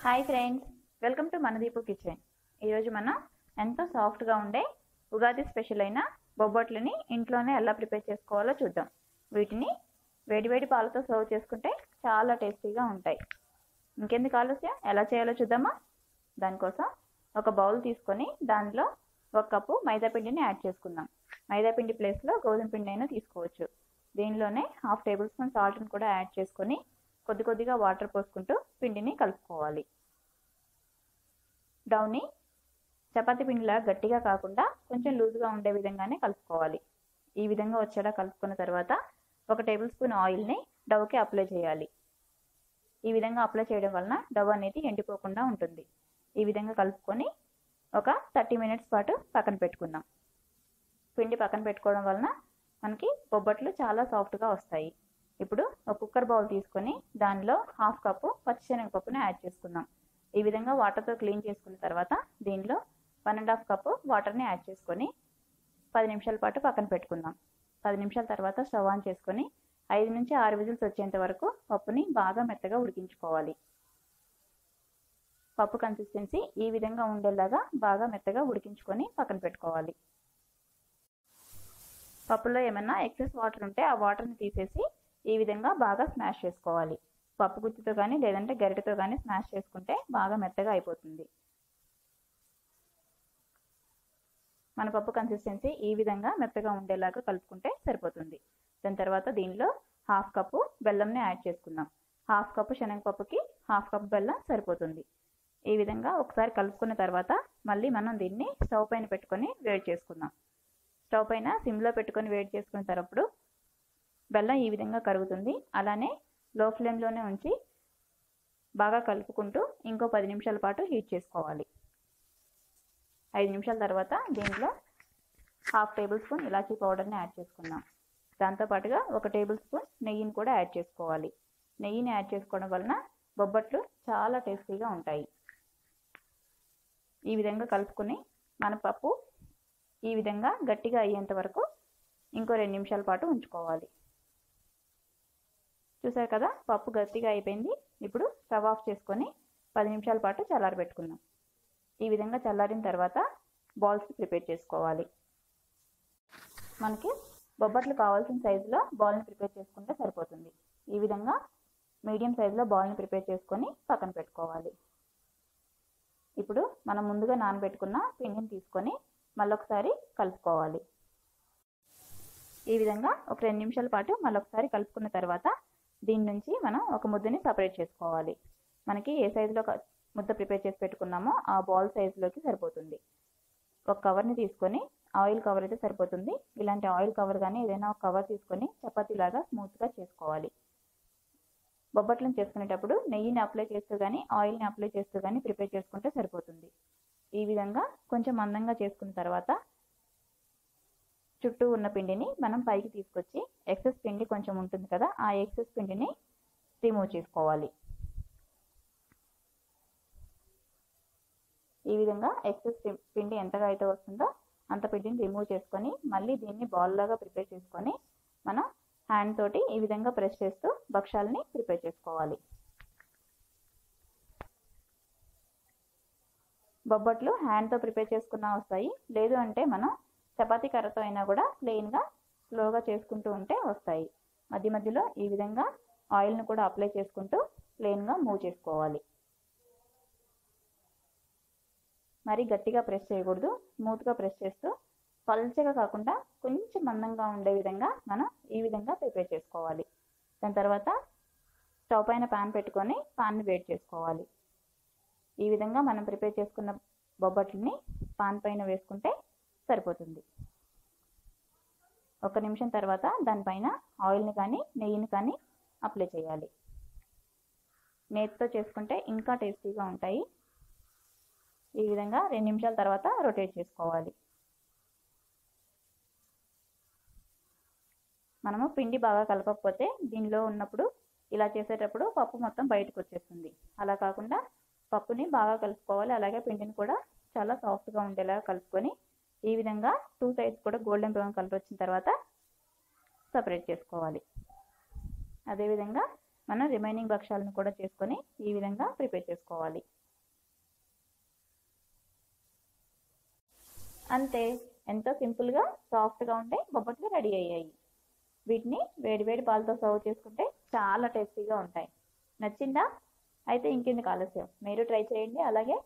Hi friends, welcome to Manadeepu kitchen. ఈరోజు మనం ఎంతో సాఫ్ట్గా ఉండే ఉగాది స్పెషల్ అయిన బొబ్బట్లని ఇంట్లోనే ఎలా ప్రిపేర్ చేసుకోవాలో చూద్దాం. వీటిని వేడివేడి పాలతో సర్వ్ చేసుకుంటే చాలా టేస్టీగా ఉంటాయి. ఇంకెందుకు ఆలస్యం, ఎలా చేయాలో చూద్దామా? దానికోసం ఒక బౌల్ తీసుకొని దానిలో 1 కప్పు మైదా పిండిని యాడ్ చేసుకుందాం. మైదా పిండి ప్లేస్లో గోధుమ పిండి అయినా తీసుకోవచ్చు. దీనిలోనే 1/2 టేబుల్ స్పూన్ సాల్ట్ని కూడా యాడ్ చేసుకొని కొద్ది కొద్దిగా వాటర్ పోసుకుంటూ పిండిని కలుపుకోవాలి. డౌని చపాతీ పిండిలా గట్టిగా కాకుండా కొంచెం లూజ్గా ఉండే విధంగానే కలుపుకోవాలి. ఈ విధంగా వచ్చేలా కలుపుకున్న తర్వాత 1 టేబుల్ స్పూన్ ఆయిల్ని డవ్కి అప్లై చేయాలి. ఈ విధంగా అప్లై చేయడం వలన డవ్ అనేది ఎండిపోకుండా ఉంటుంది. ఈ విధంగా కలుపుకొని ఒక 30 మినిట్స్ పాటు పక్కన పెట్టుకుందాం. పిండి పక్కన పెట్టుకోవడం వలన మనకి బొబ్బట్లు చాలా సాఫ్ట్గా వస్తాయి. ఇప్పుడు ఒక కుక్కర్ బౌల్ తీసుకొని దానిలో 1/2 కప్పు పచ్చిశనగపప్పుని యాడ్ చేసుకుందాం. ఈ విధంగా వాటర్తో క్లీన్ చేసుకున్న తర్వాత దీనిలో 1.5 కప్పు వాటర్ని యాడ్ చేసుకొని 10 నిమిషాల పాటు పక్కన పెట్టుకుందాం. 10 నిమిషాల తర్వాత స్టవ్ ఆన్ చేసుకొని 5 నుంచి 6 విజిల్స్ వచ్చేంత వరకు పప్పుని బాగా మెత్తగా ఉడికించుకోవాలి. పప్పు కన్సిస్టెన్సీ ఈ విధంగా ఉండేలాగా బాగా మెత్తగా ఉడికించుకొని పక్కన పెట్టుకోవాలి. పప్పులో ఏమైనా ఎక్సెస్ వాటర్ ఉంటే ఆ వాటర్ని తీసేసి ఈ విధంగా బాగా స్మాష్ చేసుకోవాలి. పప్పు గుత్తితో కానీ లేదంటే గరిటెతో కానీ స్మాష్ చేసుకుంటే బాగా మెత్తగా అయిపోతుంది. మన పప్పు కన్సిస్టెన్సీ ఈ విధంగా మెత్తగా ఉండేలాగా కలుపుకుంటే సరిపోతుంది. దాని తర్వాత దీనిలో 1/2 కప్పు బెల్లంని యాడ్ చేసుకుందాం. 1/2 కప్పు శనగపప్పుకి 1/2 కప్పు బెల్లం సరిపోతుంది. ఈ విధంగా ఒకసారి కలుపుకున్న తర్వాత మళ్ళీ మనం దీన్ని స్టవ్ పైన పెట్టుకొని వేడి చేసుకుందాం. స్టవ్ పైన సిమ్లో పెట్టుకొని వేడి చేసుకున్న తర్వాత బెల్లం ఈ విధంగా కరుగుతుంది. అలానే లో ఫ్లేమ్లోనే ఉంచి బాగా కలుపుకుంటూ ఇంకో 10 నిమిషాల పాటు హీట్ చేసుకోవాలి. 5 నిమిషాల తర్వాత దీనిలో 1/2 టేబుల్ స్పూన్ ఇలాచీ పౌడర్ని యాడ్ చేసుకుందాం. దాంతోపాటుగా 1 టేబుల్ స్పూన్ నెయ్యిని కూడా యాడ్ చేసుకోవాలి. నెయ్యిని యాడ్ చేసుకోవడం వలన బొబ్బట్లు చాలా టేస్టీగా ఉంటాయి. ఈ విధంగా కలుపుకొని మన పప్పు ఈ విధంగా గట్టిగా అయ్యేంత వరకు ఇంకో 2 నిమిషాల పాటు ఉంచుకోవాలి. చూసారు కదా, పప్పు గట్టిగా అయిపోయింది. ఇప్పుడు స్టవ్ ఆఫ్ చేసుకొని 10 నిమిషాల పాటు చల్లారబెట్టుకుందాం. ఈ విధంగా చల్లారిన తర్వాత బాల్స్ ప్రిపేర్ చేసుకోవాలి. మనకి బొబ్బట్లు కావాల్సిన సైజులో బాల్ని ప్రిపేర్ చేసుకుంటే సరిపోతుంది. ఈ విధంగా మీడియం సైజులో బాల్ని ప్రిపేర్ చేసుకొని పక్కన పెట్టుకోవాలి. ఇప్పుడు మనం ముందుగా నానబెట్టుకున్న పిండిని తీసుకొని మళ్ళొకసారి కలుపుకోవాలి. ఈ విధంగా ఒక 2 నిమిషాల పాటు మళ్ళొకసారి కలుపుకున్న తర్వాత దీని నుంచి మనం ఒక ముద్దని సపరేట్ చేసుకోవాలి. మనకి ఏ సైజులో ముద్ద ప్రిపేర్ చేసి పెట్టుకున్నామో ఆ బాల్ సైజులోకి సరిపోతుంది. ఒక కవర్ని తీసుకొని, ఆయిల్ కవర్ అయితే సరిపోతుంది. ఇలాంటి ఆయిల్ కవర్ కానీ ఏదైనా ఒక కవర్ తీసుకొని చపాతీలాగా స్మూత్గా చేసుకోవాలి. బొబ్బట్లను చేసుకునేటప్పుడు నెయ్యిని అప్లై చేస్తూ కానీ ఆయిల్ని అప్లై చేస్తూ కానీ ప్రిపేర్ చేసుకుంటే సరిపోతుంది. ఈ విధంగా కొంచెం మందంగా చేసుకున్న తర్వాత చుట్టూ ఉన్న పిండిని మనం పైకి తీసుకొచ్చి ఎక్సెస్ పిండి కొంచెం ఉంటుంది కదా, ఆ ఎక్సెస్ పిండిని రిమూవ్ చేసుకోవాలి. ఈ విధంగా ఎక్సెస్ పిండి ఎంతగా అయితే వస్తుందో అంత పిండిని రిమూవ్ చేసుకొని మళ్ళీ దీన్ని బాల్ లాగా ప్రిపేర్ చేసుకొని మనం హ్యాండ్ తోటి ఈ విధంగా ప్రెస్ చేస్తూ భక్షాలని ప్రిపేర్ చేసుకోవాలి. బొబ్బట్లు హ్యాండ్తో ప్రిపేర్ చేసుకున్నా వస్తాయి. లేదు అంటే మనం చపాతీ కర్రతో అయినా కూడా ప్లెయిన్గా స్లోగా చేసుకుంటూ ఉంటే వస్తాయి. మధ్య మధ్యలో ఈ విధంగా ఆయిల్ని కూడా అప్లై చేసుకుంటూ ప్లెయిన్గా మూవ్ చేసుకోవాలి. మరి గట్టిగా ప్రెస్ చేయకూడదు, స్మూత్గా ప్రెస్ చేస్తూ పల్చగా కాకుండా కొంచెం మందంగా ఉండే విధంగా మనం ఈ విధంగా ప్రిపేర్ చేసుకోవాలి. దాని తర్వాత స్టవ్ పైన పాన్ పెట్టుకొని పాన్ని వేడి చేసుకోవాలి. ఈ విధంగా మనం ప్రిపేర్ చేసుకున్న బొబ్బట్లని పాన్ పైన వేసుకుంటే సరిపోతుంది. 1 నిమిషం తర్వాత దానిపైన ఆయిల్ని కానీ నెయ్యిని కానీ అప్లై చేయాలి. నేతితో చేసుకుంటే ఇంకా టేస్టీగా ఉంటాయి. ఈ విధంగా 2 నిమిషాల తర్వాత రొటేట్ చేసుకోవాలి. మనము పిండి బాగా కలపకపోతే దీనిలో ఉన్నప్పుడు ఇలా చేసేటప్పుడు పప్పు మొత్తం బయటకు వచ్చేస్తుంది. అలా కాకుండా పప్పుని బాగా కలుపుకోవాలి. అలాగే పిండిని కూడా చాలా సాఫ్ట్గా ఉండేలాగా కలుపుకొని ఈ విధంగా 2 సైడ్స్ కూడా గోల్డెన్ బ్రౌన్ కలర్ వచ్చిన తర్వాత సపరేట్ చేసుకోవాలి. అదేవిధంగా మనం రిమైనింగ్ భక్షాలను కూడా చేసుకొని ఈ విధంగా ప్రిపేర్ చేసుకోవాలి. అంతే, ఎంతో సింపుల్గా సాఫ్ట్గా ఉండే బొబ్బట్లు రెడీ అయ్యాయి. వీటిని వేడివేడి పాలతో సర్వ్ చేసుకుంటే చాలా టేస్టీగా ఉంటాయి. నచ్చిందా? అయితే ఇంకెందుకు ఆలస్యం, మీరు ట్రై చేయండి. అలాగే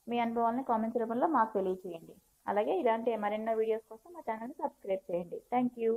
మీ అనుభవాలను కామెంట్స్ రూపంలో మాకు తెలియజేయండి. అలాగే ఇలాంటి మరెన్నో వీడియోస్ కోసం మా ఛానల్ని సబ్స్క్రైబ్ చేయండి. Thank you.